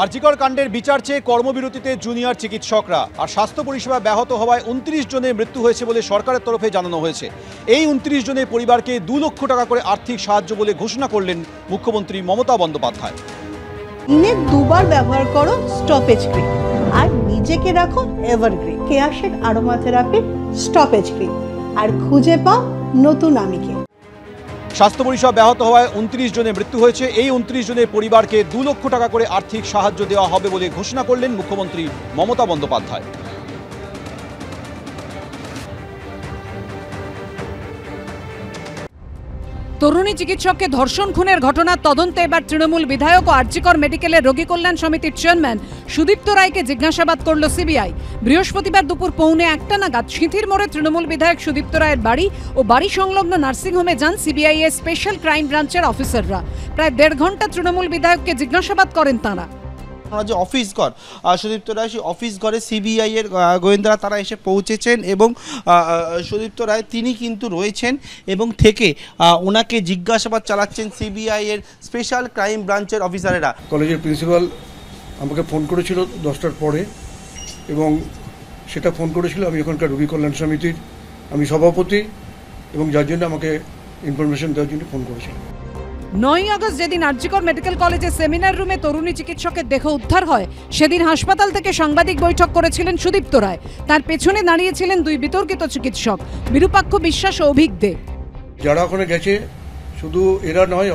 আরজিকর কাণ্ডের বিচার চেয়ে কর্মবিরতিতে জুনিয়র চিকিৎসকরা। আর স্বাস্থ্য পরিষেবা ব্যাহত হওয়ায় 29 জনের মৃত্যু হয়েছে বলে সরকারের তরফে জানানো হয়েছে। এই 29 জনের পরিবারকে 2 লক্ষ টাকা করে আর্থিক সাহায্য বলে ঘোষণা করলেন মুখ্যমন্ত্রী মমতা বন্দ্যোপাধ্যায়। দিনে 2 বার ব্যবহার করো স্টপেজ ক্রিম আর নিজেকে রাখো এভারগ্রিন কেয়ারশেড অ্যারোমা থেরাপি স্টপেজ ক্রিম আর খুঁজে পাও নতুন আমিকে। স্বাস্থ্য পরিষেবা ব্যাহত হওয়ায় 29 জনের মৃত্যু হয়েছে। এই 29 জনের পরিবারকে 2 লক্ষ টাকা করে আর্থিক সাহায্য দেওয়া হবে বলে ঘোষণা করলেন মুখ্যমন্ত্রী মমতা বন্দ্যোপাধ্যায়। তরুণী চিকিৎসককে ধর্ষণ খুনের ঘটনার তদন্তে এবার তৃণমূল বিধায়ক ও আরজিকর মেডিকেলের রোগী কল্যাণ সমিতির চেয়ারম্যান সুদীপ্ত রায়কে জিজ্ঞাসাবাদ করল সিবিআই। বৃহস্পতিবার দুপুর 1:45 নাগাদ সিঁথির মোড়ে তৃণমূল বিধায়ক সুদীপ্ত রায়ের বাড়ি ও বাড়ি সংলগ্ন নার্সিংহোমে যান সিবিআই এর স্পেশাল ক্রাইম ব্রাঞ্চের অফিসাররা। প্রায় 1.5 ঘন্টা তৃণমূল বিধায়ককে জিজ্ঞাসাবাদ করেন তাঁরা। যে অফিস ঘর সুদীপ্ত রায়, সেই অফিস ঘরে সিবিআই এর গোয়েন্দারা তারা এসে পৌঁছেছেন এবং সুদীপ্ত রায় তিনি কিন্তু রয়েছেন এবং থেকে ওনাকে জিজ্ঞাসাবাদ চালাচ্ছেন সিবিআই এর স্পেশাল ক্রাইম ব্রাঞ্চের অফিসারেরা। কলেজের প্রিন্সিপাল আমাকে ফোন করেছিল 10টার পরে এবং সেটা ফোন করেছিল আমি এখানকার রোগী কল্যাণ সমিতির আমি সভাপতি এবং যার জন্য আমাকে ইনফরমেশন দেওয়ার জন্য ফোন করেছিল। 9 আগস্ট যেদিন আরজিকর মেডিকেল কলেজের সেমিনার রুমে তরুণী চিকিৎসকের দেহ উদ্ধার হয়, সেদিন হাসপাতাল থেকে সাংবাদিক বৈঠক করেছিলেন সুদীপ্ত রায়। তার পেছনে দাঁড়িয়েছিলেন 2 বিতর্কিত চিকিৎসক, বিরূপাক্ষ বিশ্বাস ও অভিক দে। যারা ওখানে গেছে শুধু এরা নয়,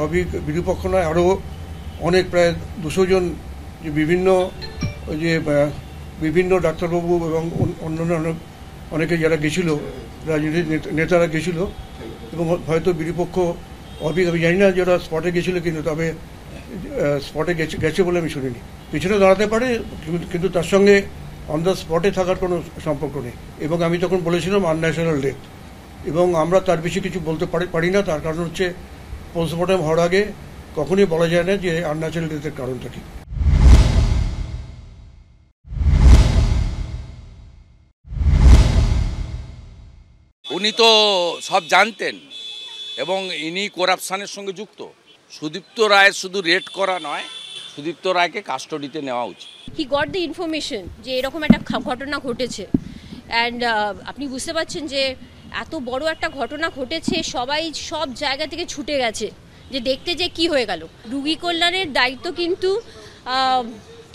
বিরূপাক্ষ নয়, আরও অনেক প্রায় 200 জন যে বিভিন্ন ডাক্তারবাবু এবং অন্যান্য অনেকে যারা গেছিল, রাজনীতির নেতারা গেছিল এবং হয়তো বিরূপক্ষ অভিক আমি জানি না যারা স্পটে গেছিল, কিন্তু তবে স্পটে গেছে বলে আমি শুনিনি। পিছনে দাঁড়াতে পারে কিন্তু তার সঙ্গে অন দ্য স্পটে থাকার কোনো সম্পর্ক নেই। এবং আমি তখন বলেছিলাম আনন্যাচারাল ডেথ, এবং আমরা তার বেশি কিছু বলতে পারি না। তার কারণ হচ্ছে পোস্টমর্টম হওয়ার আগে কখনই বলা যায় না যে আনন্যাচারাল ডেথের কারণটা কি। উনি তো সব জানতেন এবং ইনি করাপশানের সঙ্গে যুক্ত। সুদীপ্ত রায়ের শুধু রেড করা নয়, সুদীপ্ত রায়কে কাস্টডিতে নেওয়া উচিত। হি গট দ্য ইনফরমেশন যে এরকম একটা ঘটনা ঘটেছে, অ্যান্ড আপনি বুঝতে পারছেন যে এত বড় একটা ঘটনা ঘটেছে, সবাই সব জায়গা থেকে ছুটে গেছে যে দেখতে যে কি হয়ে গেল। রোগী কল্যাণের দায়িত্ব কিন্তু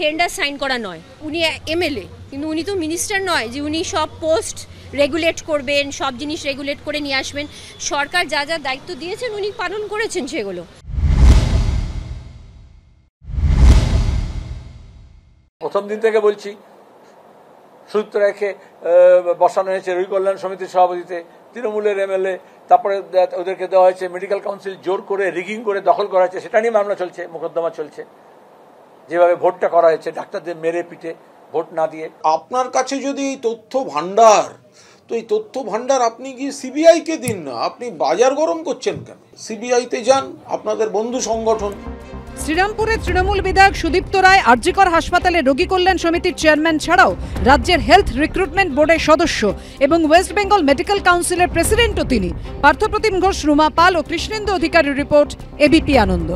টেন্ডার সাইন করা নয়। উনি এমএলএ, কিন্তু উনি তো মিনিস্টার নয় যে উনি সব পোস্ট রেগুলেট করবেন, সব জিনিস রেগুলেট করে নিয়ে আসবেন। সরকার যা যা দায়িত্ব দিয়েছেন উনি পালন করেছেন সেগুলো। প্রথম দিন থেকে বলছি সুদীপ্ত রায়কে বসানো হয়েছে রোগী কল্যাণ সমিতির সভাপতিতে, তৃণমূলের এমএলএ, তারপরে ওদেরকে দেওয়া হয়েছে মেডিকেল কাউন্সিল জোর করে রিগিং করে দখল করা হয়েছে, সেটা নিয়ে মামলা চলছে, মোকদ্দমা চলছে। যেভাবে ভোটটা করা হয়েছে ডাক্তারদের মেরে পিটে ভোট না দিয়ে। আপনার কাছে যদি এই তথ্য ভান্ডার, তো এই তথ্য ভান্ডার আপনি কি সিবিআইকে দিন না, আপনি বাজার গরম করছেন কেন? সিবিআইতে যান, আপনাদের বন্ধু সংগঠন। শ্রীরামপুরে তৃণমূল বিধায়ক সুদীপ্ত রায় আরজিকর হাসপাতালে রোগী কল্যাণ সমিতির চেয়ারম্যান ছাড়াও রাজ্যের হেলথ রিক্রুটমেন্ট বোর্ডের সদস্য এবং ওয়েস্ট বেঙ্গল মেডিকেল কাউন্সিলের প্রেসিডেন্টও তিনি। পার্থপ্রতিম ঘোষ, রুমা পাল ও কৃষ্ণেন্দু অধিকারীর রিপোর্ট, এবিপি আনন্দ।